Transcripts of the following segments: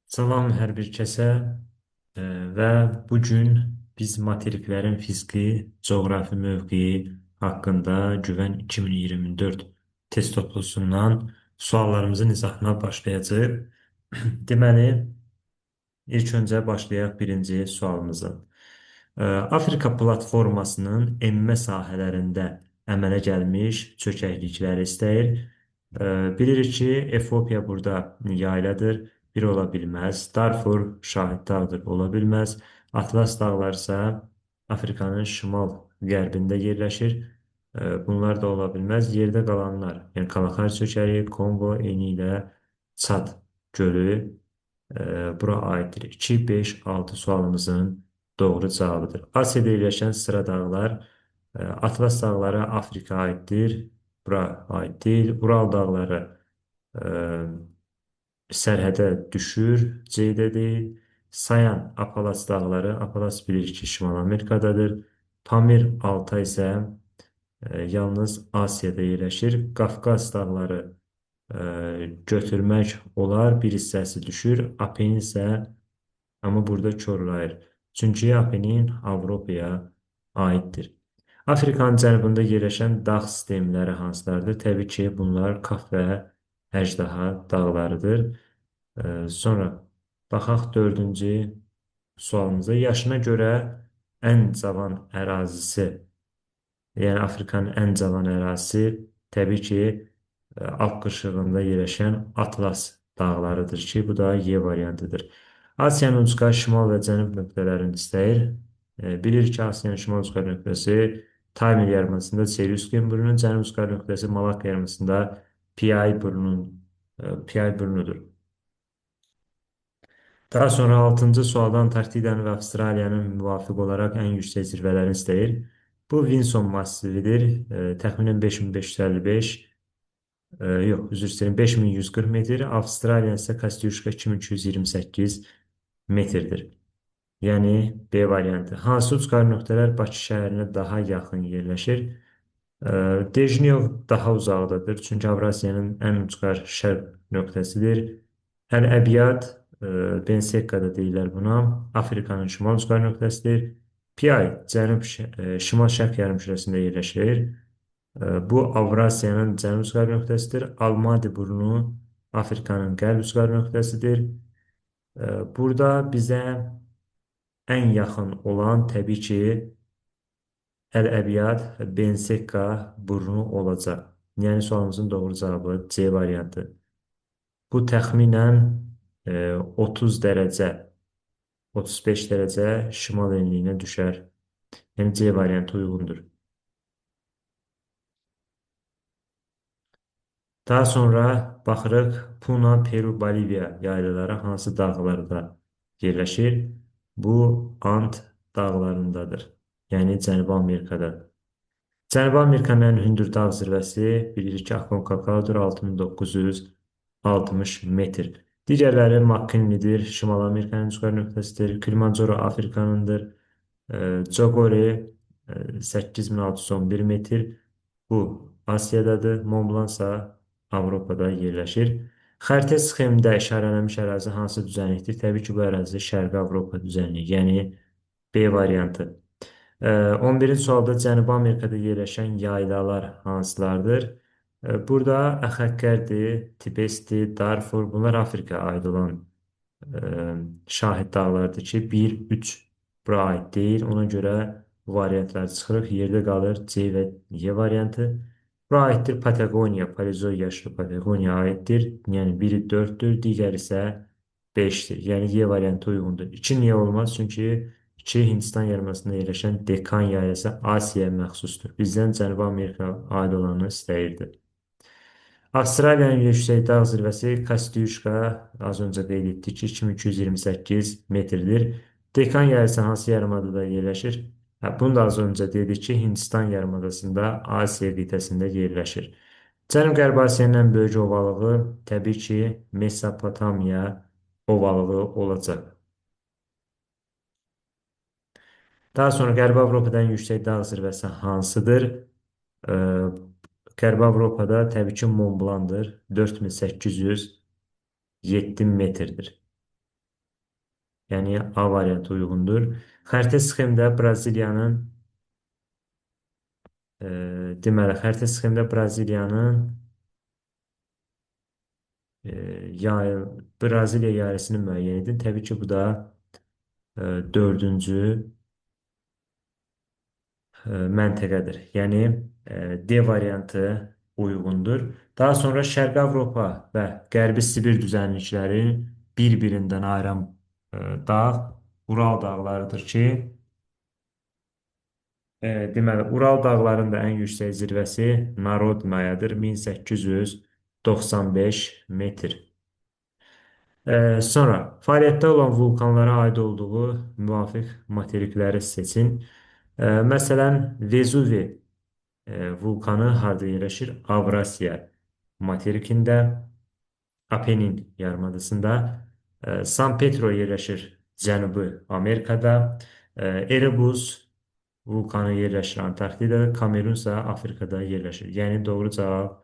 Salam hər bir kəsə və bu gün biz materiklərin fiziki, coğrafi mövqeyi haqqında Güvən 2024 test toplusundan suallarımızın izahına başlayacağıq. Deməli, İlk öncə başlayaq birinci sualımızı. Afrika platformasının enmə sahələrində əmələ gəlmiş çökəklikləri istəyir. Bilirik ki, Efiopiya burada yayladır, bir ola bilməz. Darfur şahid dağdır, ola bilməz. Atlas dağları isə Afrikanın şimal-qərbində yerləşir. Bunlar da ola bilməz. Yerdə qalanlar, yəni Kalahari çökəyi, Kongo, eni ilə Çad gölü bura aiddir. 2, 5, 6 sualımızın doğru cavabıdır. Asiyada yerləşən sıra dağlar, Atlas dağları Afrika aiddir. Bura aid deyil. Ural dağları e, sərhədə düşür, C-də deyil. Sayan Apalaç dağları, Apalaç bilirik ki, Şimal Amerikadadır. Pamir Altay isə yalnız Asiyada yerləşir. Qafqaz dağları götürmək olar, bir hissəsi düşür. Apenin isə amma burada korlayır. Çünki Apenin Avropaya aiddir. Afrikanın cənubunda yerləşən dağ sistemləri hansılardır? Təbii ki, bunlar Kaf və Əjdaha dağlarıdır. Sonra baxaq dördüncü sualımıza. Yaşına görə ən cavan ərazisi, yəni Afrikanın ən cavan ərazisi təbii ki, Alp qırşığında yerləşən Atlas dağlarıdır ki, bu da Y variantıdır. Asiyanın ucqar şimal və cənub nöqtələrini istəyir. Bilir ki, Asiyanın şimal ucqar nöqtəsi Taymir yarımadasında Siriuskin burnunun, cənub ucqar nöqtəsi Malakka yarımadasında Pi burnudur. Daha sonra 6-cı sualda Antarktidanın və Avstraliyanın müvafiq olaraq ən yüksək zirvələrini istəyir. Bu Vinson massividir. Təxminən 5555, yox, üzr istəyirəm, 5140 metr. Avstraliya isə Kostyushka 2228 metrdir. Yəni B variantı. Hansı ucqar nöqtələr Bakı şəhərinə daha yaxın yerləşir? Dejnev daha uzaqdadır, çünki Avrasiyanın ən ucqar şərq nöqtəsidir. Əl-Əbyad, Bensekkada deyirlər buna, Afrikanın şimal ucqar nöqtəsidir. Piyay şimal-şərq yarımkürəsində yerləşir. Bu Avrasiyanın cənub ucqar nöqtəsidir. Almadi burnu Afrikanın qərb ucqar nöqtəsidir. Burada bizə ən yaxın olan təbii ki, Əl-Əbyad Bensekka burnu olacaq. Yəni sualımızın doğru cavabı C variantı. Bu təxminən 30 dərəcə, 35 dərəcə şimal enliyinə düşər. Yəni C variantı uyğundur. Daha sonra baxırıq Puna, Peru, Boliviya yaylaları hansı dağlarda yerləşir? Bu Ant dağlarındadır. Yəni Cənubi Amerikada. Cənubi Amerikanın ən hündür dağ zirvəsi bilirik ki, Aconcaga'dır, 6960 metr. Digərləri McKinley'dir, Şimal Amerikanın ucqar nöqtəsidir. Kilimanjaro Afrikanındır. Çaqori 8611 metr. Bu Asiyadadır. Mont Blanc isə Avropada yerləşir. Xəritə sxemində işarələnmiş ərazi hansı düzənlikdir? Təbii ki, bu ərazi Şərqi Avropa düzənliyi, yəni B variantı. 11-ci sualda Cənubi Amerikada yerləşən yaylalar hansılardır? Burada Əxəkkərdir, Tibesdir, Darfur, bunlar Afrikaya aid olan şahid dağlardır ki, 1, 3 bura aid deyil. Ona görə bu variantları çıxırıq. Yerdə qalır C və Y variantı. Bura aiddir Patagoniya, Paleozoy yaşlı Patagoniya aiddir. Yəni biri 4-dür, digəri isə 5-dir. Yəni Y variantı uyğundur. 2 niyə olmaz? Çünki 2 Hindistan yarımadasında yerləşən Dekan yayası Asiyaya məxsusdur. Bizdən Cənubi Amerika aid olanı istəyirdi. Avstraliyanın yüksək dağ zirvəsi Kostyushka, az öncə qeyd etdik ki, 2228 metrdir. Dekan yayası hansı yarımadada yerləşir? Bunu da az öncə dedik ki, Hindistan yarımadasında Asiya qitəsində yerləşir. Cənub-Qərbi Asiyanın ən böyük ovalığı təbii ki, Mesopotamiya ovalığı olacaq. Daha sonra Qərbi Avropadan yüksək dağ zirvəsi hansıdır? Qərbi Avropada təbii ki, Mont Blanc'dır. 4807 metrdir. Yəni A variantı uyğundur. Xəritə sxemdə Braziliyanın xəritə sxemdə Braziliyanın e, yay Braziliya yayısını müəyyən edin. Təbii ki, bu da dördüncü məntəqədir. Yəni D variantı uyğundur. Daha sonra Şərqi Avropa və Qərbi Sibir düzənlikləri bir-birindən ayıran e, dağ Ural dağlarıdır ki, deməli Ural dağlarının da ən yüksək zirvəsi Narodnayadır, 1895 metr. Sonra fəaliyyətdə olan vulkanlara aid olduğu müvafiq materikləri seçin. Məsələn, Vezuvi vulkanı harda yerləşir? Avrasiya materikində, Apenin yarımadasında. San Pedro yerləşir Cənubi Amerikada. Erebus vulkanı yerləşir Antarktidada, Kamerun isə Afrikada yerləşir. Yəni doğru cavab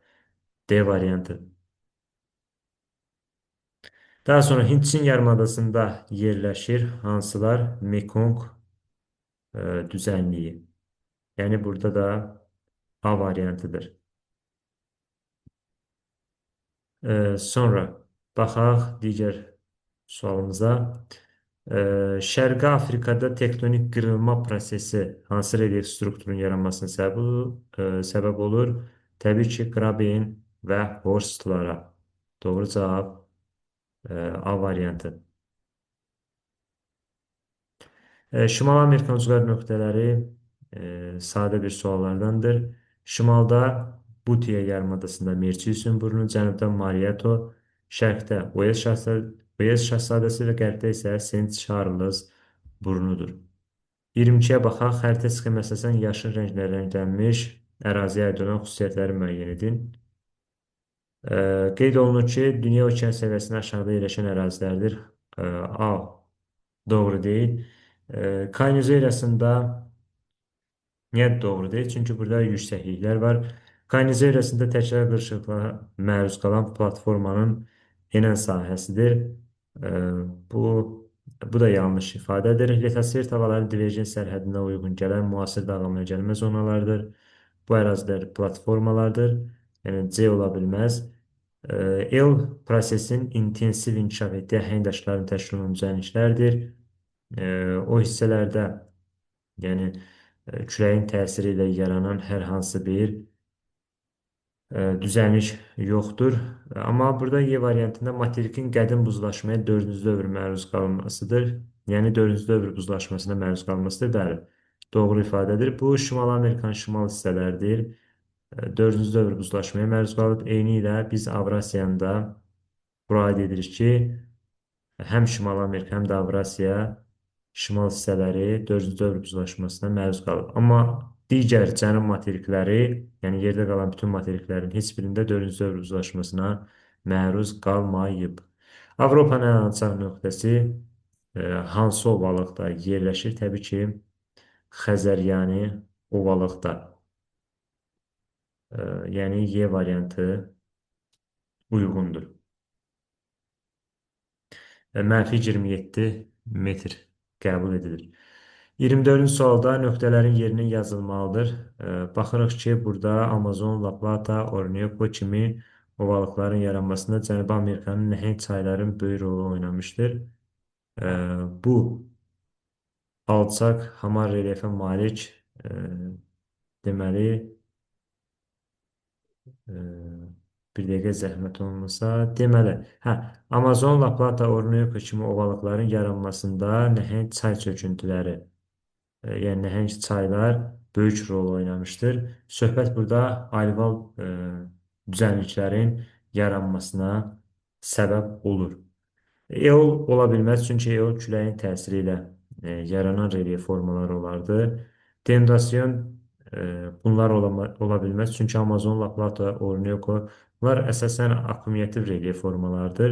D variantı. Daha sonra Hindçin yarımadasında yerləşir hansılar? Mekong düzənliyi. Yəni burada da A variantıdır. Sonra baxaq digər sualımıza. Şərqi Afrikada tektonik qırılma prosesi hansı relyef strukturun yaranmasına səbəb olur? Təbii ki, Qraben və Horstlara. Doğru cavab A variantı. Şimal Amerika ucqar nöqtələri sadə bir suallardandır. Şimalda Butiye yarımadasında Merçi burnu, cənubda Mariato, şərqdə Uels şahzadəsi və qərbdə isə Saint Charles burnudur. 22-yə baxaq, xəritə sxemi əsasən yaşıl rənglə rənglənmiş əraziyə aid olan xüsusiyyətləri müəyyən edin. Qeyd olunur ki, dünya okean səviyyəsindən aşağıda yerləşən ərazilərdir. A. Doğru deyil. Kayniz niyə doğru deyil? Çünki burada yüksəkliklər var. Kayniz təkrar qırışıqlara məruz qalan platformanın enən sahəsidir. Ee, bu bu da yanlış ifadədir. Litosfer havaların diverjen sərhədinə uyğun gələn müasir dağılmaya gəlmə zonalarıdır. Bu ərazilər platformalardır. Yəni C ola bilməz. El prosesin intensiv inkişaf etdiyi əhəngdaşların təşkil olunan düzənliklərdir. O hissələrdə, yəni küləyin təsiri ilə yaranan hər hansı bir düzənlik yoxdur. Amma burada E variantında materikin qədim buzlaşmaya 4-cü dövr məruz qalmasıdır. Yəni 4-cü dövr buzlaşmasına məruz qalmasıdır. Bəli, doğru ifadədir. Bu Şimal Amerikanın şimal hissələridir. 4-cü dövr buzlaşmaya məruz qalıb. Eyni ilə biz Avrasiyanı da bura aid edirik ki, həm Şimal Amerika, həm də Avrasiya şimal hissələri 4-cü dövr buzlaşmasına məruz qalıb. Amma digər cənub materikləri, yəni yerdə qalan bütün materiklərin heç birində 4-cü dövr buzlaşmasına məruz qalmayıb. Avropanın ən alçaq nöqtəsi hansı ovalıqda yerləşir? Təbii ki, Xəzəryani ovalıqda. Yəni Y variantı uyğundur. -27 metr qəbul edilir. 24-cü sualda nöqtələrin yerinin yazılmalıdır. Baxırıq ki, burada Amazon, La Plata, Orinoco kimi ovalıqların yaranmasında Cənubi Amerikanın nəhəng çayların böyük rolu oynamışdır. Bu alçaq hamar relyefə malik deməli bir dəqiqə zəhmət olmasa, deməli, Amazon, La Plata, Orinoco kimi ovalıqların yaranmasında nəhəng çay çöküntüləri, yəni nəhəng çaylar böyük rol oynamışdır. Söhbət burada alüval düzənliklərin yaranmasına səbəb olur. Eol ola bilməz, çünki eol küləyin təsiri ilə yaranan relyef formaları olardı. Denudasyon bunlar ola bilməz, çünki Amazon, La Plata, Orinoco bunlar əsasən akkumulyativ relyef formalarıdır.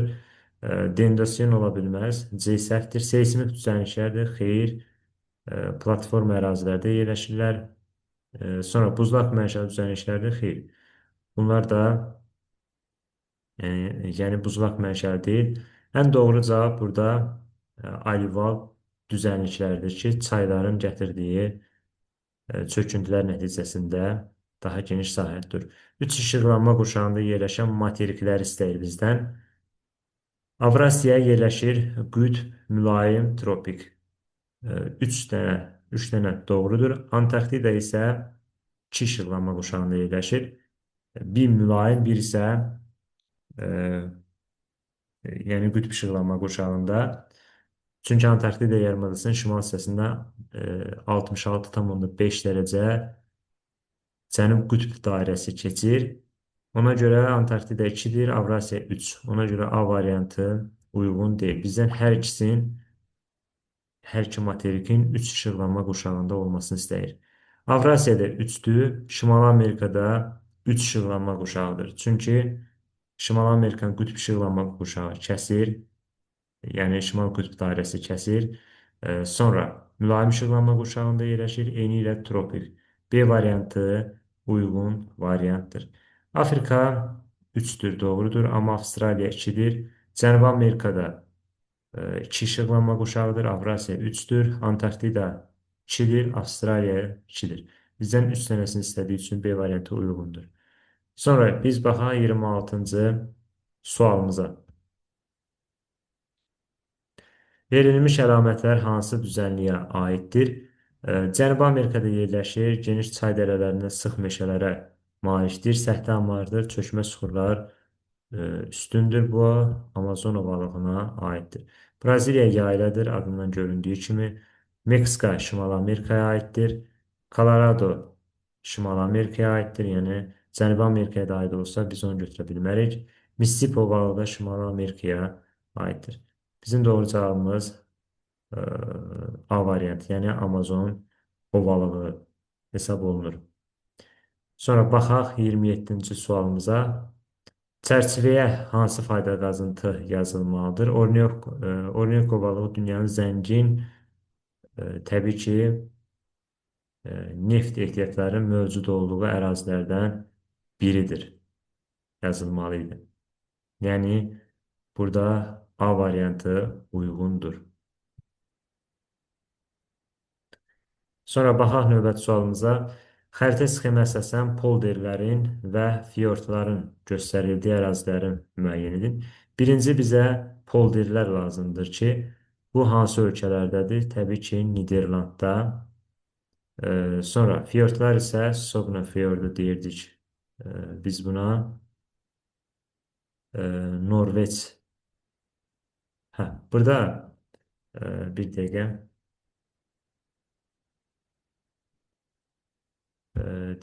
Denudasyon ola bilməz, C səhvdir. Seysmik düzənliklərdir, xeyr. Platform ərazilərdə yerləşirlər. Sonra buzlaq mənşəli düzənliklərdir, xeyr. Bunlar da yəni buzlaq mənşəli deyil. Ən doğru cavab burada alival düzənliklərdir ki, çayların gətirdiyi çöküntülər nəticəsində daha geniş sahə tutur. Üç işıqlanma qurşağında yerləşən materiklər istəyir bizdən. Avrasiyaya yerləşir qütb, mülayim, tropik. 3 dənə doğrudur. Antarktida isə 2 işıqlanma qurşağında yerləşir. Bir mülayim, bir isə e, yəni qütb işıqlanma qurşağında. Çünki Antarktida yarımadasının şimal hissəsində 66,5 dərəcə Cənub qütb dairəsi keçir. Ona görə Antarktida 2-dir, Avrasiya 3. Ona görə A variantı uyğun deyil. Bizdən hər iki materikin 3 işıqlanma qurşağında olmasını istəyir. Avrasiyada 3-dür, Şimali Amerikada 3 işıqlanma qurşağıdır. Çünki Şimali Amerikanın qütb işıqlanma qurşağı kəsir, yəni şimal qütb dairəsi kəsir. Sonra mülayim işıqlanma qurşağında yerləşir, eyni ilə tropik. B variantı uyğun variantdır. Afrika 3-dür, doğrudur, amma Avstraliya 2-dir. Cənubi Amerikada 2 işıqlanma qurşağıdır, Avrasiya 3-dür, Antarktida 2-dir, Avstraliya 2-dir. Bizdən 3 dənəsini istədiyi üçün B variantı uyğundur. Sonra biz baxaq 26-cı sualımıza. Verilmiş əlamətlər hansı düzənliyə aiddir? Cənubi Amerikada yerləşir, geniş çay dərələrində sıx meşələrə malikdir, səthi ambardır, çökmə süxurlar üstündür. Bu Amazon ovalığına aiddir. Braziliya yayladır, adından göründüyü kimi. Meksika Şimali Amerikaya aiddir. Colorado Şimali Amerikaya aiddir, yəni Cənubi Amerikaya da aid olsa biz onu götürə bilmərik. Mississippi ovalığı da Şimali Amerikaya aiddir. Bizim doğru cavabımız e, A variantı, yəni Amazon ovalığı hesab olunur. Sonra baxaq 27-ci sualımıza. Çərçivəyə hansı fayda qazıntı yazılmalıdır? Orniyok ovalığı dünyanın zəngin, təbii ki, neft ehtiyatlarının mövcud olduğu ərazilərdən biridir. Yazılmalı idi. Yəni, burada A variantı uyğundur. Sonra baxaq növbəti sualımıza. Xəritə sxemə əsasən polderlərin və fiordların göstərildiyi ərazilərin müəyyən edin. Birinci bizə polderlər lazımdır ki, bu hansı ölkələrdədir? Təbii ki, Niderlandda. Sonra fiordlar isə Sogna fiordu deyirdik. Biz buna Norveç. Burada bir dəqiqə.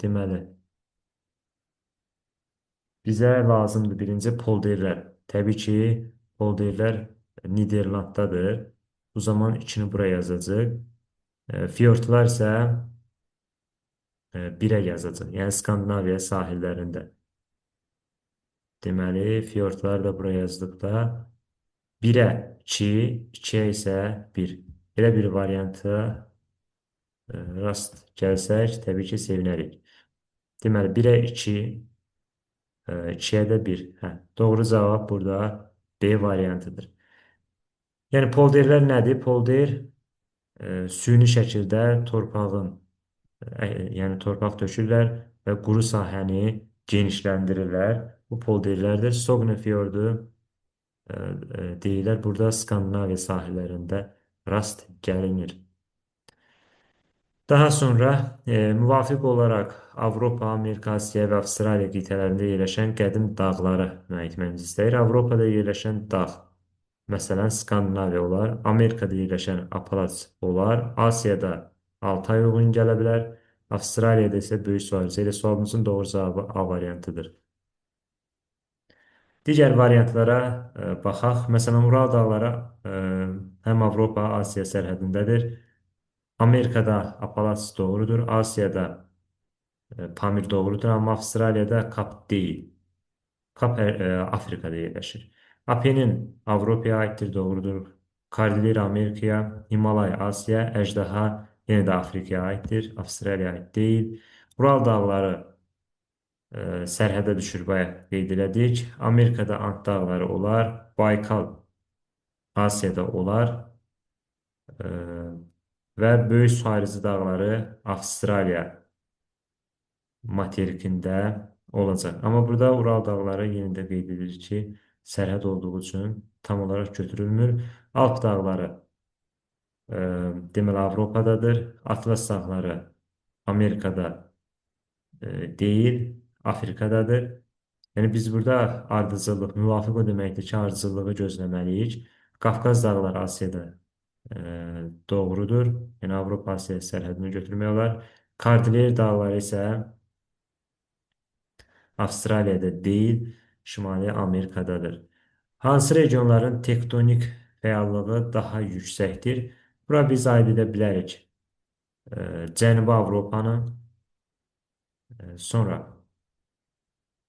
Deməli, bizə lazımdır birinci polderlər. Təbii ki, polderlər Niderlanddadır. Bu zaman 2-ni buraya yazacaq. Fiordlar isə 1-ə yazacaq. Yəni Skandinaviya sahillərində. Deməli, fiordlar da buraya yazdıqda 1-ə 2, 2-yə isə 1. Belə bir variantı rast gəlsək, təbii ki, sevinərik. Deməli, 1-ə 2, 2-yə də 1. Doğru cavab burada B variantıdır. Yəni, polderlər nədir? Polder süni şəkildə yəni torpaq tökürlər və quru sahəni genişləndirirlər. Bu polderlərdir. Sogne fiyordu deyirlər. Burada Skandinaviya sahillərində rast gəlinir. Daha sonra müvafiq olaraq Avropa, Amerika, Asiya və Avstraliya qitələrində yerləşən qədim dağları müəyyən etmemizi istəyir. Avropada yerləşən dağ, məsələn, Skandinaviya olar. Amerikada yerləşən Apalaç olar. Asiyada Altay uyğun gələ bilər. Avstraliyada isə Böyük Sualisi. Elə sualımızın doğru cavabı A variantıdır. Digər variantlara baxaq. Məsələn, Ural dağları həm Avropa, Asiya sərhədindədir. Amerikada Apalaç doğrudur. Asiyada Pamir doğrudur, amma Avstraliyada Kap deyil. Kap Afrikada yerləşir. Apenin Avropaya aiddir, doğrudur. Kordilyer Amerikaya, Himalay Asiya, Əjdaha yenə də Afrikaya aiddir, Avstraliyaya aid deyil. Ural dağları sərhədə düşür, bayaq qeyd elədik. Amerikada Ant dağları olar, Baykal Asiyada olar. E, və böyük su ayrıcı dağları Avstraliya materikində olacaq. Amma burada Ural dağları yenə də qeyd edilir ki, sərhəd olduğu üçün tam olaraq götürülmür. Alp dağları e, deməli Avropadadır. Atlas dağları Amerikada deyil, Afrikadadır. Yəni biz burada ardıcıllıq, müvafiq o deməkdir ki, ardıcıllığı gözləməliyik. Qafqaz dağları Asiyada e, doğrudur. Yəni Avropa-Asiya sərhədini götürmək olar. Kordilyer dağları isə Avstraliyada deyil, Şimali Amerikadadır. Hansı regionların tektonik fəallığı daha yüksəkdir? Bura biz aid edə bilərik. Cənubi Avropanın, sonra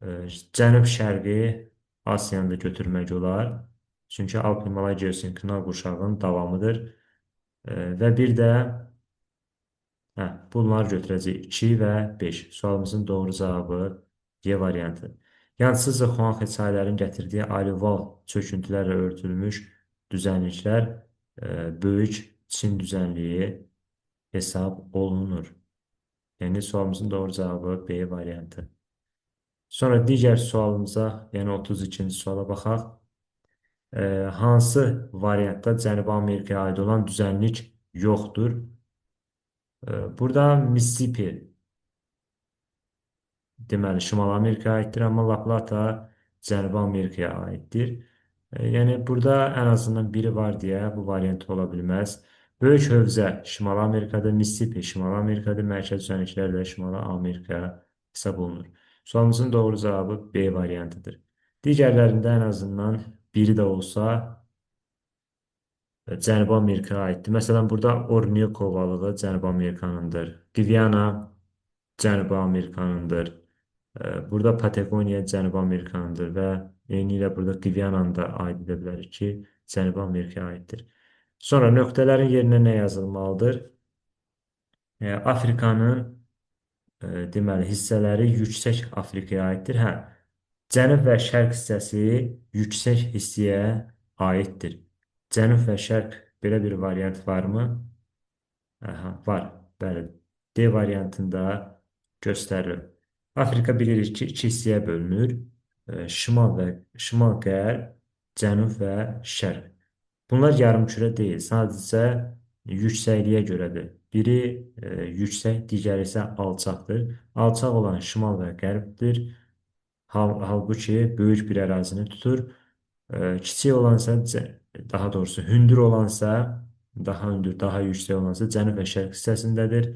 Cənub-Şərqi Asiyanı da götürmək olar. Çünki Alp-Himalay geosinkronal qurşağının davamıdır. Və bir də bunları götürəcəyik. 2 və 5. Sualımızın doğru cavabı Y variantı. Yansızca Xuanxe çayların gətirdiyi alival çöküntülərlə örtülmüş düzənliklər böyük Çin düzənliyi hesab olunur. Yəni sualımızın doğru cavabı B variantı. Sonra digər sualımıza, yəni 32-ci suala baxaq. Hansı variantda Cənubi Amerikaya aid olan düzənlik yoxdur? Burada Mississippi deməli Şimal Amerikaya aiddir, amma La Plata Cənubi Amerikaya aiddir. Yəni burada ən azından biri var deyə bu variant ola bilməz. Böyük hövzə Şimali Amerikada, Mississippi Şimali Amerikada, mərkəzi düzənliklər də Şimali Amerikaya hesab olunur. Sualımızın doğru cavabı B variantıdır. Digərlərində ən azından biri də olsa Cənubi Amerikaya aiddir. Məsələn, burada Orinoco ovalığı Cənubi Amerikanındır. Gviana Cənubi Amerikanındır. Burada Patagoniya Cənubi Amerikanındır və eyni ilə burada Gviananı da aid edə bilərik ki, Cənubi Amerikaya aiddir. Sonra nöqtələrin yerinə nə yazılmalıdır? Afrikanın deməli hissələri yüksək Afrikaya aiddir. Cənub və şərq hissəsi yüksək hissəyə aiddir. Cənub və şərq belə bir variant varmı? Var. Bəli. D variantında göstərilir. Afrika bilirik ki, iki hissəyə bölünür. Şimal-qərb, cənub və şərq. Bunlar yarımkürə deyil, sadəcə yüksəkliyə görədir. Biri yüksək, digəri isə alçaqdır. Alçaq olan şimal və qərbdir. Halbuki böyük bir ərazini tutur. Kiçik olansa, daha doğrusu hündür olansa, daha hündür, daha yüksək olansa cənub və şərq hissəsindədir.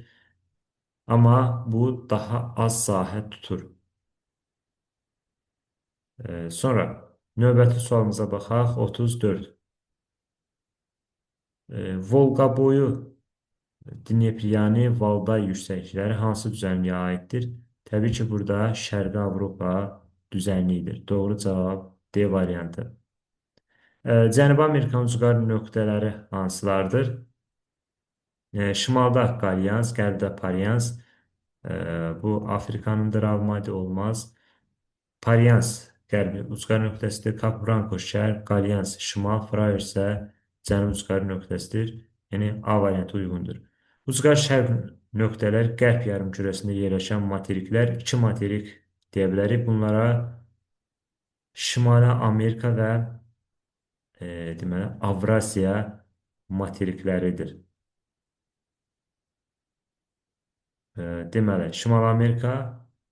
Amma bu daha az sahə tutur. Sonra növbəti sualımıza baxaq. 34. Volqa boyu Dnepriyani Valday yüksəklikləri hansı düzənliyə aiddir? Təbii ki, burada Şərqi Avropa düzənliyidir. Doğru cavab D variantı. Cənubi Amerikanın ucqar nöqtələri hansılardır? Şimalda Qalyans, qərbdə Paryans. Bu Afrikanındır, Almadi olmaz. Paryans qərbi ucqar nöqtəsidir. Kap-Branko şərq, Qalyans şimal, Frayır isə cənub ucqar nöqtəsidir. Yəni A variantı uyğundur. Ucqar şərq nöqtələr qərb yarımkürəsində yerləşən materiklər, iki materik deyə bilərik. Bunlara Şimali Amerika və deməli Avrasiya materikləridir. Deməli, Şimali Amerika,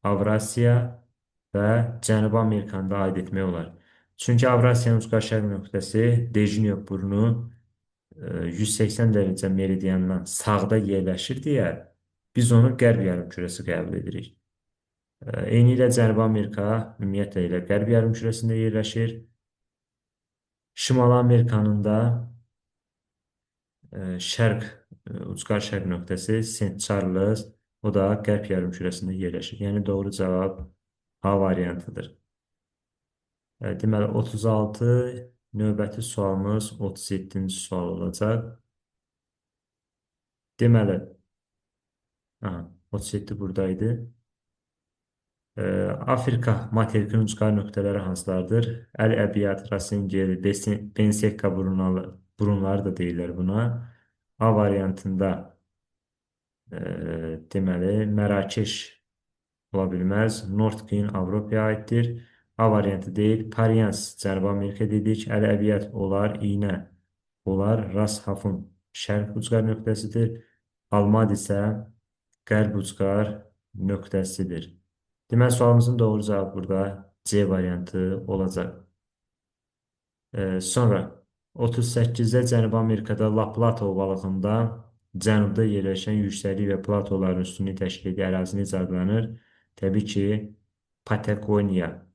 Avrasiya və Cənubi Amerikanı da aid etmək olar. Çünki Avrasiyanın ucqar şərq nöqtəsi Dejinyo burnu 180 dərəcə meridiandan sağda yerləşir deyə biz onu qərb yarımkürəsi qəbul edirik. Eyni ilə Cənubi Amerika ümumiyyətlə ilə qərb yarımkürəsində yerləşir. Şimali Amerikanın da ucqar şərq nöqtəsi St. Charles, o da qərb yarımkürəsində yerləşir. Yəni doğru cavab A variantıdır. Deməli 36 növbəti sualımız 37-ci sual olacaq. Deməli 37 buradaydı. Afrika materikinin ucqar nöqtələri hansılardır? Əl-Əbiyyat, Rasengel, Bensekka burunları da deyirlər buna. A variantında deməli Mərakeş ola bilməz. North-Qin Avropaya aiddir. A variantı deyil. Parians Cənubi Amerika dedik. Əl-Əbiyyət olar. İynə olar. Ras Hafun şərq ucqar nöqtəsidir. Almad isə qərb ucqar nöqtəsidir. Deməli, sualımızın doğru cavabı burada C variantı olacaq. Sonra 38-də Cənubi Amerikada La Plata ovalığında cənubda yerləşən yüksəklik və platoların üstünlüyü təşkil edən ərazi necə adlanır? Təbii ki, Patagoniya.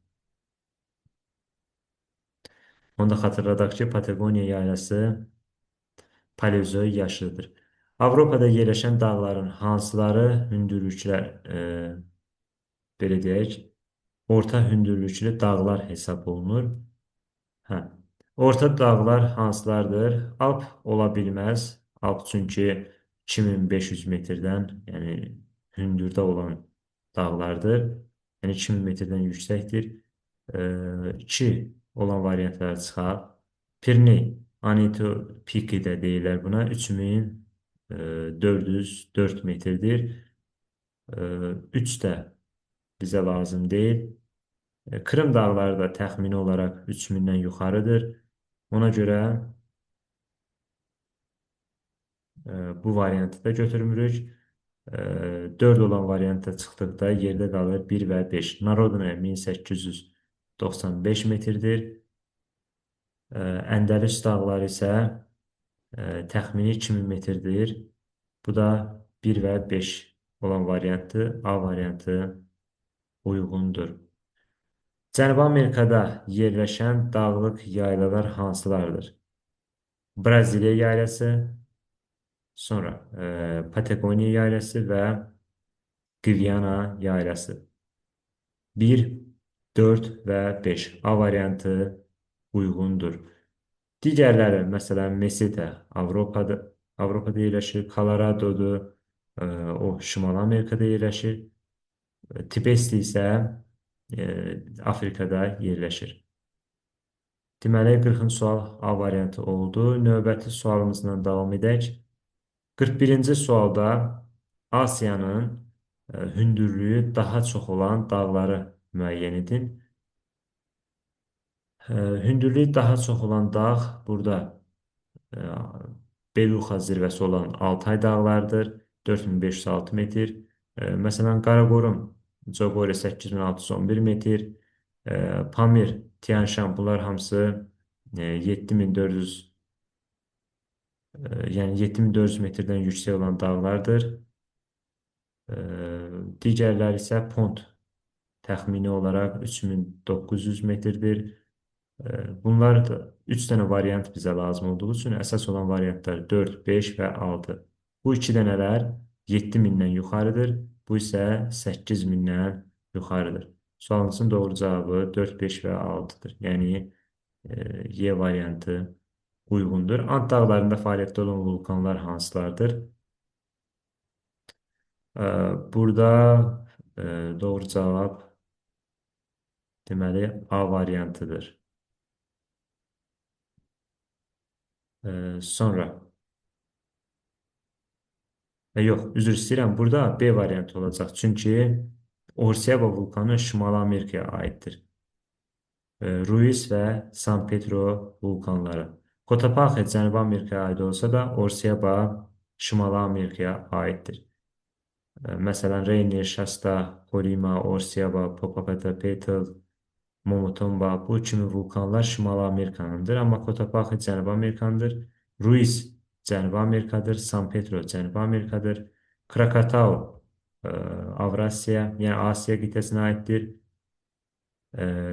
Onu da xatırladaq ki, Patagoniya yaylısı Paleozoik yaşlıdır. Avropada yerləşən dağların hansıları hündürlüklər, belə deyək, orta hündürlüklü dağlar hesab olunur? Hə. Orta dağlar hansılardır? Alp ola bilməz. Alp çünki 2500 metrdən, yəni hündürdə olan dağlardır. Yəni 2000 metrdən yüksəkdir. 2 olan variantlar çıxar. Pirney, Aneto Piki də deyirlər buna. 3404 metrdir. 3 də bizə lazım deyil. Krım dağları da təxmini olaraq 3000-dən yuxarıdır. Ona görə bu variantı da götürmürük. 4 olan variantda çıxdıqda yerdə qalır 1 və 5. Narodna 1895 metrdir. Əndəlüs dağları isə təxmini 2000 metrdir. Bu da 1 və 5 olan variantdır. A variantı uyğundur. Cənubi Amerikada yerləşən dağlıq yaylalar hansılardır? Braziliya yaylası, sonra Patagoniya yaylası və Gviana yaylası. 1, 4 və 5. A variantı uyğundur. Digərləri, məsələn, Meseta Avropada yerləşir, Coloradodur, o Şimali Amerikada yerləşir. Tibesti isə Afrikada yerləşir. Deməli, 40-cı sual A variantı oldu. Növbəti sualımızla davam edək. 41-ci sualda Asiyanın hündürlüyü daha çox olan dağları müəyyən edin. Hündürlüyü daha çox olan dağ burada Beluxa zirvəsi olan Altay dağlarıdır. 4506 metr. Məsələn, Qaraqorum Coğori 8611 metr. Pamir, Tian Shan bunlar hamısı 7400 yəni 7400 metrdən yüksək olan dağlardır. Digərləri isə Pont təxmini olaraq 3900 metrdir. Bunlar da 3 dənə variant bizə lazım olduğu üçün əsas olan variantlar 4, 5 və 6. Bu 2 dənələr 7000-dən yuxarıdır. Bu isə 8000-dən yuxarıdır. Sualımızın doğru cavabı 4, 5 və 6-dır. Yəni Y variantı uyğundur. Ant dağlarında fəaliyyətdə olan vulkanlar hansılardır? Burada doğru cavab deməli A variantıdır. Sonra yox, üzr istəyirəm. Burada B variantı olacaq. Çünki Orsiyaba vulkanı Şimali Amerikaya aiddir. Ruiz və San Pedro vulkanları. Cotopaxi Cənubi Amerikaya aid olsa da Orsiyaba Şimali Amerikaya aiddir. Məsələn, Rainier, Shasta, Colima, Orsiyaba, Popocatépetl, Momotomba bu kimi vulkanlar Şimali Amerikanındır. Amma Cotopaxi Cənubi Amerikandır. Ruiz Cənubi Amerikadır. San Pedro Cənubi Amerikadır. Krakatau Avrasiya, yəni Asiya qitəsinə aiddir.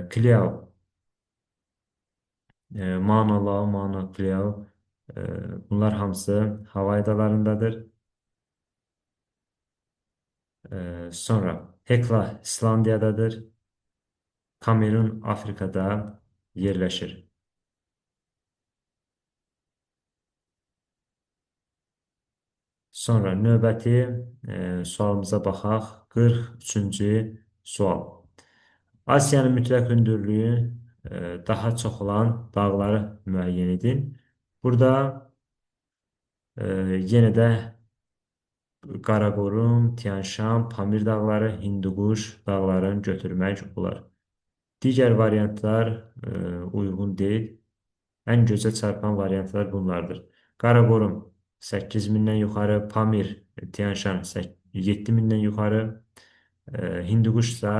Kliao Mauna Loa, Mauna Kliao bunlar hamısı hava adalarındadır. Sonra Hekla İslandiyadadır. Kamerun Afrikada yerləşir. Sonra növbəti sualımıza baxaq. 43-cü sual. Asiyanın mütləq hündürlüyü daha çox olan dağları müəyyən edin. Burada E, Yenə də Qaraqorum, Tian-Şan, Pamir dağları, Hindukuş dağlarını götürmək olar. Digər variantlar uyğun deyil. Ən gözə çarpan variantlar bunlardır. Qaraqorum 8000-dən yuxarı, Pamir, Tian-Şan 7000-dən yuxarı, Hindukuş isə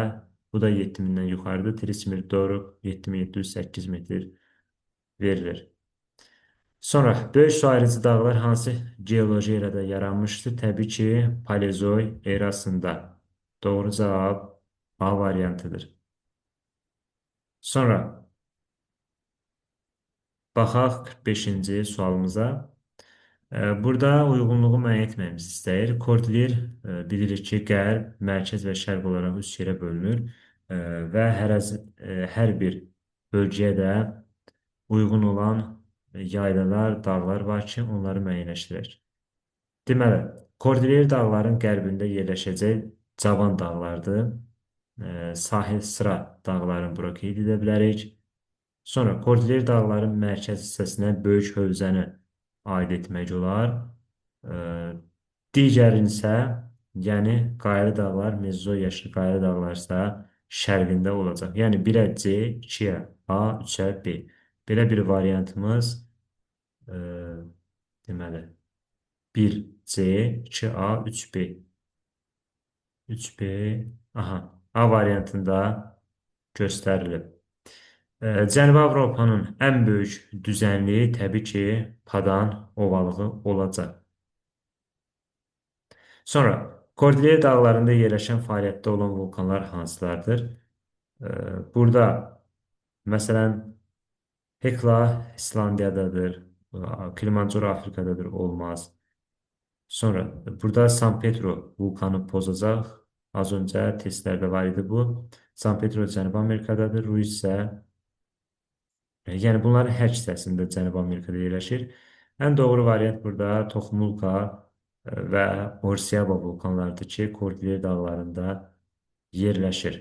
bu da 7000-dən yuxarıdır. Trismir, Doruk 7708 metr verilir. Sonra böyük su ayrıcı dağlar hansı geoloji erada yaranmışdır? Təbii ki, Paleozoy erasında. Doğru cavab A variantıdır. Sonra baxaq 45-ci sualımıza. Burada uyğunluğu müəyyən etməyimizi istəyir. Kordilyer bilirik ki, qərb, mərkəz və şərq olaraq üç yerə bölünür və hər bir bölgəyə də uyğun olan yaylalar, dağlar var ki, onları müəyyənləşdirək. Deməli, Kordilyer dağların qərbində yerləşəcək cavan dağlardır. Sahil sıra dağların bura qeyd edə bilərik. Sonra Kordilyer dağların mərkəz hissəsinə böyük hövzəni aid etmək olar. Ə, Digərini isə, yəni Qayarı dağlar, Mezozoy yaşlı Qayarı dağlar isə şərqində olacaq. Yəni 1-ə C, 2-yə A, 3-ə B. Belə bir variantımız ə, deməli 1C, 2A, 3B. 3B, aha, A variantında göstərilib. Cənubi Avropanın ən böyük düzənliyi təbii ki, Padan ovalığı olacaq. Sonra, Kordilyer dağlarında yerləşən fəaliyyətdə olan vulkanlar hansılardır? Burada, məsələn, Hekla İslandiyadadır, Kilimanjaro Afrikadadır, olmaz. Sonra, burada San Pedro vulkanı pozacaq. Az öncə testlərdə var idi bu. San Pedro Cənubi Amerikadadır, Ruiz isə yəni bunların hər hissəsində Cənubi Amerikada yerləşir. Ən doğru variant burada Toxumulka və Orsiyaba vulkanlarıdır ki, Kordilyer dağlarında yerləşir.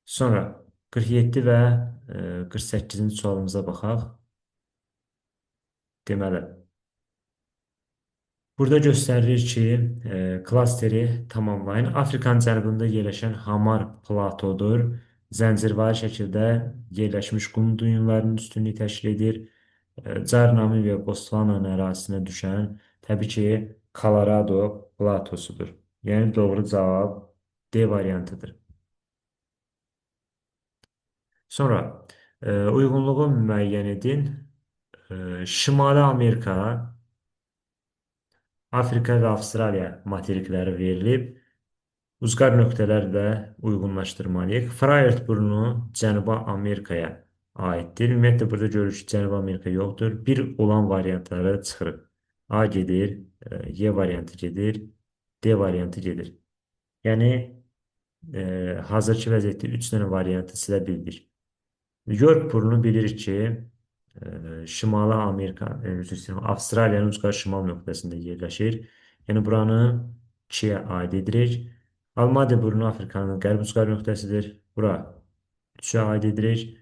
Sonra 47 və 48-ci sualımıza baxaq. Deməli, burada göstərilir ki, klasteri tamamlayın. Afrikanın cənubunda yerləşən Hamar platodur. Zəncirvari şəkildə yerləşmiş qum düyünlərinin üstünlüyü təşkil edir. Carnami və Botsvananın ərazisinə düşən, təbii ki, Colorado platosudur. Yəni, doğru cavab D variantıdır. Sonra, uyğunluğu müəyyən edin. Şimali Amerika, Afrika və Avstraliya materikləri verilib. Uzqar nöqtələri də uyğunlaşdırmalıyıq. Frayert burnu Cənubi Amerikaya aiddir. Ümumiyyətlə, burada görürük ki, Cənubi Amerika yoxdur. Bir olan variantları çıxırıq. A gedir, Y variantı gedir, D variantı gedir. Yəni, hazırki vəziyyətdə 3 dənə variantı silə bildik. York burnu bilirik ki, Şimali Amerika, Avstraliyanın ucqar şimal nöqtəsində yerləşir. Yəni, buranı 2-yə aid edirik. Almadi burnu Afrikanın qərb ucqar nöqtəsidir. Bura 3-ə aid edirik.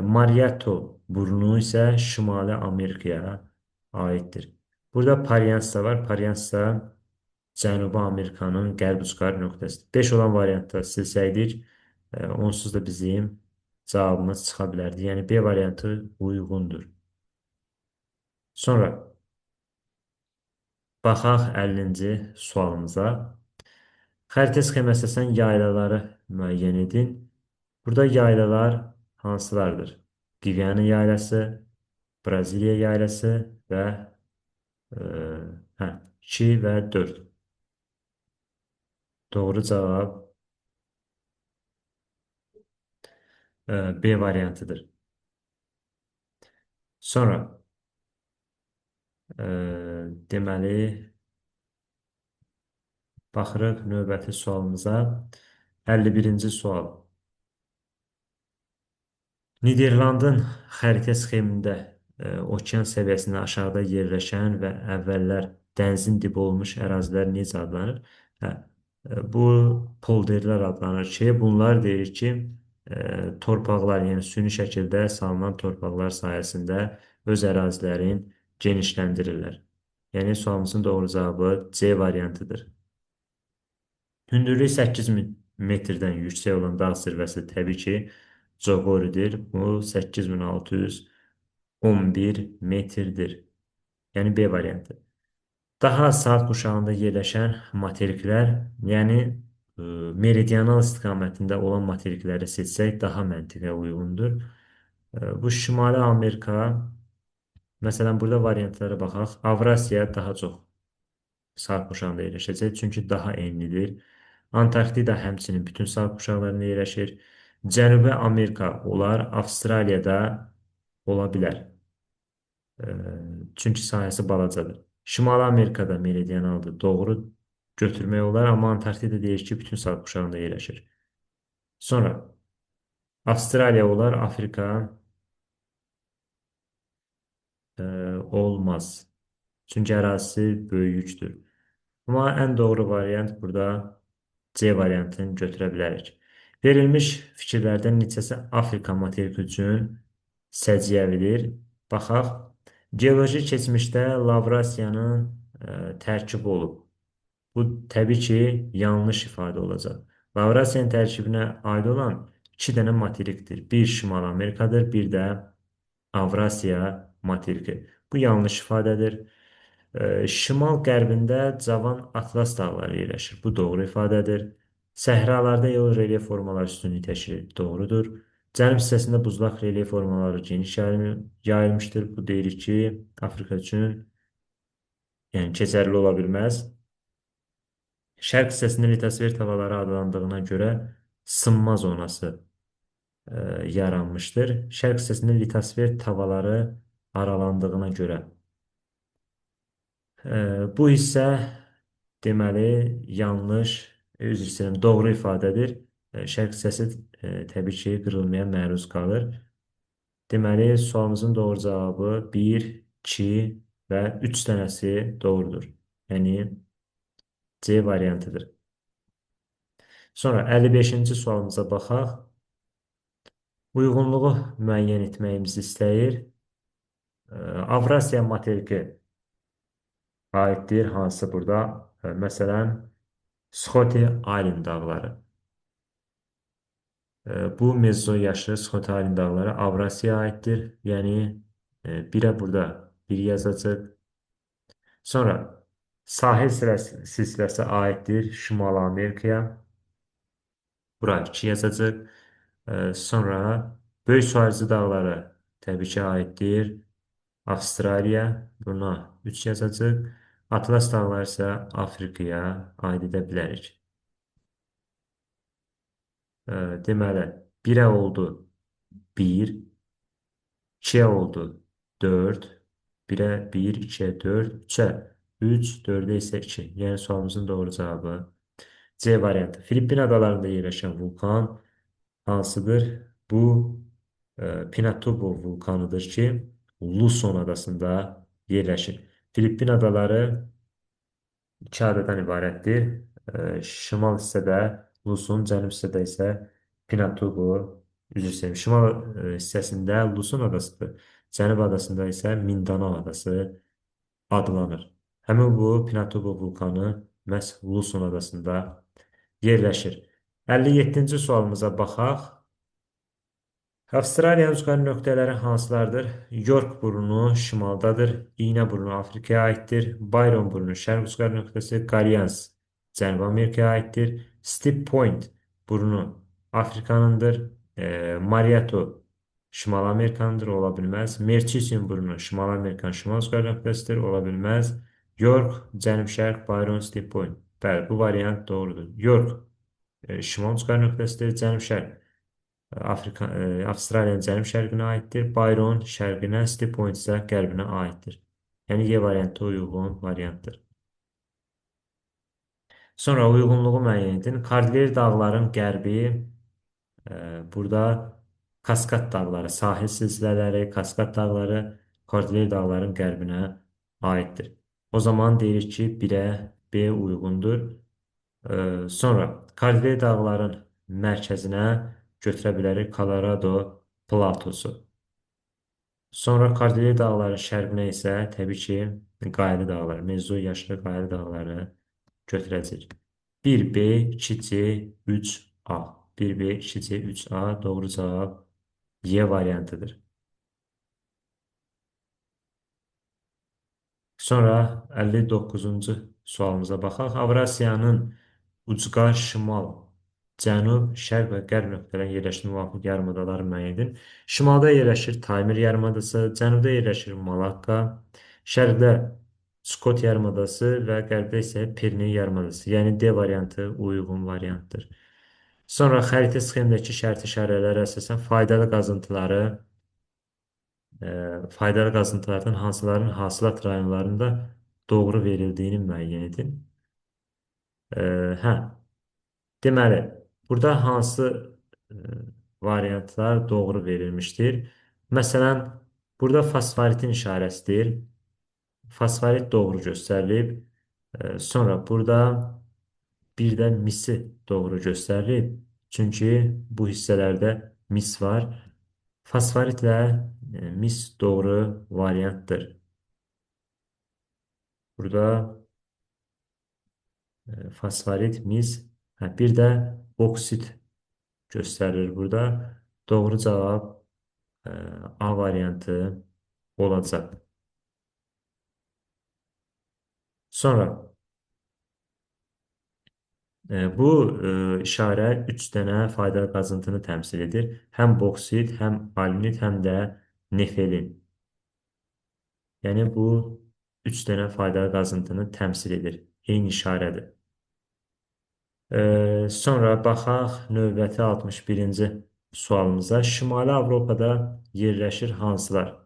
Mariato burnu isə Şimali Amerikaya aiddir. Burada Parians da var. Parians da Cənubi Amerikanın qərb ucqar nöqtəsidir. 5 olan variantda silsəydik, onsuz da bizim cavabımız çıxa bilərdi. Yəni, B variantı uyğundur. Sonra, baxaq 50-ci sualımıza. Xəritə sxeması əsasən yaylaları müəyyən edin. Burada yaylalar hansılardır? Qiviyana yaylası, Braziliya yaylası və 2 və 4. Doğru cavab B variantıdır. Sonra, deməli, baxırıq növbəti sualımıza. 51-ci sual. Niderlandın xəritə sxemində okean səviyyəsindən aşağıda yerləşən və əvvəllər dənizin dibi olmuş ərazilər necə adlanır? Bu polderlər adlanır ki, bunlar deyir ki, torpaqlar, yəni süni şəkildə salınan torpaqlar sayəsində öz ərazilərin genişləndirirlər. Yəni sualımızın doğru cavabı C variantıdır. Hündürlüyü 8000 metrdən yüksək olan dağ zirvəsi təbii ki, Coğoridir. Bu 8611 metrdir. Yəni B variantı. Daha az saat qurşağında yerləşən materiklər, yəni meridianal istiqamətində olan materikləri seçsək daha məntiqə uyğundur. Bu Şimali Amerika, məsələn burada variantlara baxaq. Avrasiya daha çox saat qurşağında yerləşəcək, çünki daha enlidir. Antarktida həmçinin bütün saat qurşaqlarında yerləşir. Cənubi Amerika olar, Avstraliyada ola bilər. E, Çünki sahəsi balacadır. Şimali Amerikada meridianaldır. Doğru götürmək olar, amma Antarktida deyir ki, bütün saat qurşağında yerləşir. Sonra Avstraliya olar, Afrika e, olmaz. Çünki ərazisi böyükdür. Amma ən doğru variant burada C variantını götürə bilərik. Verilmiş fikirlərdən neçəsi Afrika materiki üçün səciyyəvidir? Baxaq. Geoloji keçmişdə Lavrasiyanın tərkib olub. Bu təbii ki, yanlış ifadə olacaq. Lavrasiyanın tərkibinə aid olan iki dənə materikdir. Bir Şimal Amerikadır, bir də Avrasiya materiki. Bu yanlış ifadədir. Şimal-qərbində cavan Atlas dağları yerləşir. Bu doğru ifadədir. Səhralarda yol relyef formaları üstünlük təşkil edir. Doğrudur. Cənub hissəsində buzlaq relyef formaları geniş yayılmışdır. Bu deyirik ki, Afrika üçün yəni keçərli ola bilməz. Şərq hissəsində litosfer tavaları adlandığına görə sınma zonası yaranmışdır. Şərq hissəsində litosfer tavaları aralandığına görə. Bu isə deməli yanlış, üzr istəyirəm, doğru ifadədir. Şərq hissəsi təbii ki, qırılmaya məruz qalır. Deməli, sualımızın doğru cavabı 1, 2 və 3 dənəsi doğrudur. Yəni C variantıdır. Sonra 55-ci sualımıza baxaq. Uyğunluğu müəyyən etməyimizi istəyir. Avrasiya materiki aiddir. Hansı burada? Məsələn, Scotty Island dağları. Bu mezoyaşı Scotty Island dağları Avrasiyaya aiddir. Yəni, birə burada bir yazacaq. Sonra sahil silsiləsi aiddir Şimali Amerikaya. Bura 2 yazacaq. Sonra Böyük Suarızı dağları təbii ki, aiddir Avstraliya. Buna 3 yazacaq. Atlas dağları isə Afrikaya aid edə bilərik. Deməli, 1-ə oldu 1, 2-yə oldu 4, 1-ə 1, 2-yə 4, 3-ə 3, 4-ə isə 2. Yəni sualımızın doğru cavabı C variantı. Filippin adalarında yerləşən vulkan hansıdır? Bu Pinatubo vulkanıdır ki, Luzon adasında yerləşir. Filippin adaları 2 adadan ibarətdir. Şimal hissədə Luzon, cənub hissədə isə Pinatubo, üzr istəyirəm. Şimal hissəsində Luzon adasıdır. Cənub adasında isə Mindanao adası adlanır. Həmin bu Pinatubo vulkanı məhz Luzon adasında yerləşir. 57-ci sualımıza baxaq. Avstraliyanın ucqar nöqtələri hansılardır? York burnu şimaldadır. İynə burnu Afrikaya aiddir. Byron burnu şərq ucqar nöqtəsi. Qaryans Cənubi Amerikaya aiddir. Steep Point burnu Afrikanındır. Mariato Şimal Amerikanındır, ola bilməz. Murchison burnu Şimal Amerikanın şimal ucqar nöqtəsidir, ola bilməz. York, Cənub-Şərq, Byron, Steep Point. Bəli, bu variant doğrudur. York şimal ucqar nöqtəsidir. Cənub-Şərq Avstraliyanın cənub-şərqinə aiddir. Byron şərqinə, Steep Point isə qərbinə aiddir. Yəni E variantı uyğun variantdır. Sonra uyğunluğu müəyyən edin. Kordilyer dağların qərbi burada Kaskad dağları, sahil silsilələri, Kaskad dağları Kordilyer dağların qərbinə aiddir. O zaman deyirik ki, 1-ə B uyğundur. Sonra Kordilyer dağların mərkəzinə götürə bilərik Colorado platosu. Sonra Kordilyer dağları şərqinə isə təbii ki, Qaylı dağları, Mezzo yaşlı Qaylı dağları götürəcək. 1B, 2C, 3A. 1B, 2C, 3A doğru cavab Y variantıdır. Sonra 59-cu sualımıza baxaq. Avrasiyanın ucqar şimal, cənub, şərq və qərb nöqtələrinin yerləşdiyi müvafiq yarımadaları müəyyən edin. Şimalda yerləşir Taymir yarımadası, cənubda yerləşir Malakka, şərqdə Skot yarımadası və qərbdə isə Pirene yarımadası. Yəni D variantı uyğun variantdır. Sonra xəritə sxemdəki şərti işarələrə əsasən faydalı qazıntılardan hansıların hasilat rayonlarında doğru verildiğini müəyyən edin. E, hə, deməli, burada hansı e, variantlar doğru verilmişdir? Məsələn, burada fosforitin işarəsidir. Fosforit doğru göstərilib. Sonra burada bir də misi doğru göstərilib. Çünki bu hissələrdə mis var. Fosforitlə mis doğru variantdır. Burada fosforit, mis, bir də boksit göstərilir burada. Doğru cavab e, A variantı olacaq. Sonra bu işarə 3 dənə faydalı qazıntını təmsil edir. Həm boksit, həm alünit, həm də nefelin. Yəni bu 3 dənə faydalı qazıntını təmsil edir. Eyni işarədir. Sonra baxaq növbəti 61-ci sualımıza. Şimali Avropada yerləşir hansılar?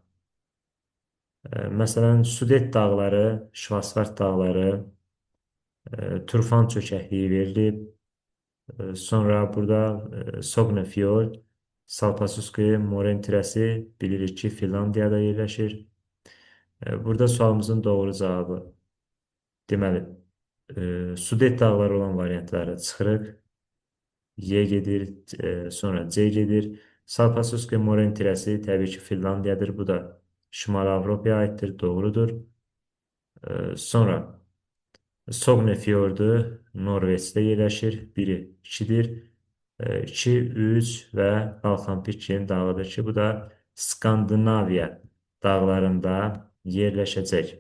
Məsələn, Sudet dağları, Şvasvart dağları, Turfan çökəkliyi verilib. Sonra burada Sognefjord, Salpasuski, Moren tirəsi bilirik ki, Finlandiyada yerləşir. Burada sualımızın doğru cavabı deməli, Sudet dağları olan variantları çıxırıq. Y gedir, sonra C gedir. Salpasuski Moren tirəsi təbii ki, Finlandiyadır. Bu da Şimali Avropaya aiddir, doğrudur. Sonra Sogne fiyordu Norveçdə yerləşir. Biri 2-dir. 2, 3 və Qalxanpiçin dağıdır ki, bu da Skandinaviya dağlarında yerləşəcək.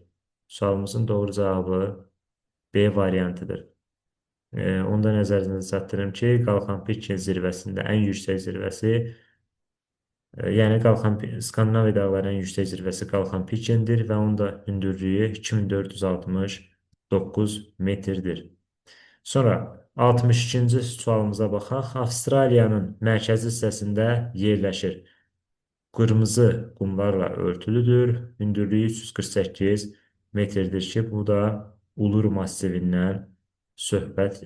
Sualımızın doğru cavabı B variantıdır. Onu da nəzərinizə çatdırım ki, Qalxanpiçin zirvəsində ən yüksək zirvəsi, yəni Skandinaviya dağlarının ən yüksək zirvəsi Qalxanpiçindir və onun da hündürlüyü 2469 metrdir. Sonra 62-ci sualımıza baxaq. Avstraliyanın mərkəzi hissəsində yerləşir. Qırmızı qumlarla örtülüdür. Hündürlüyü 348 metrdir ki, bu da Ulur massivindən söhbət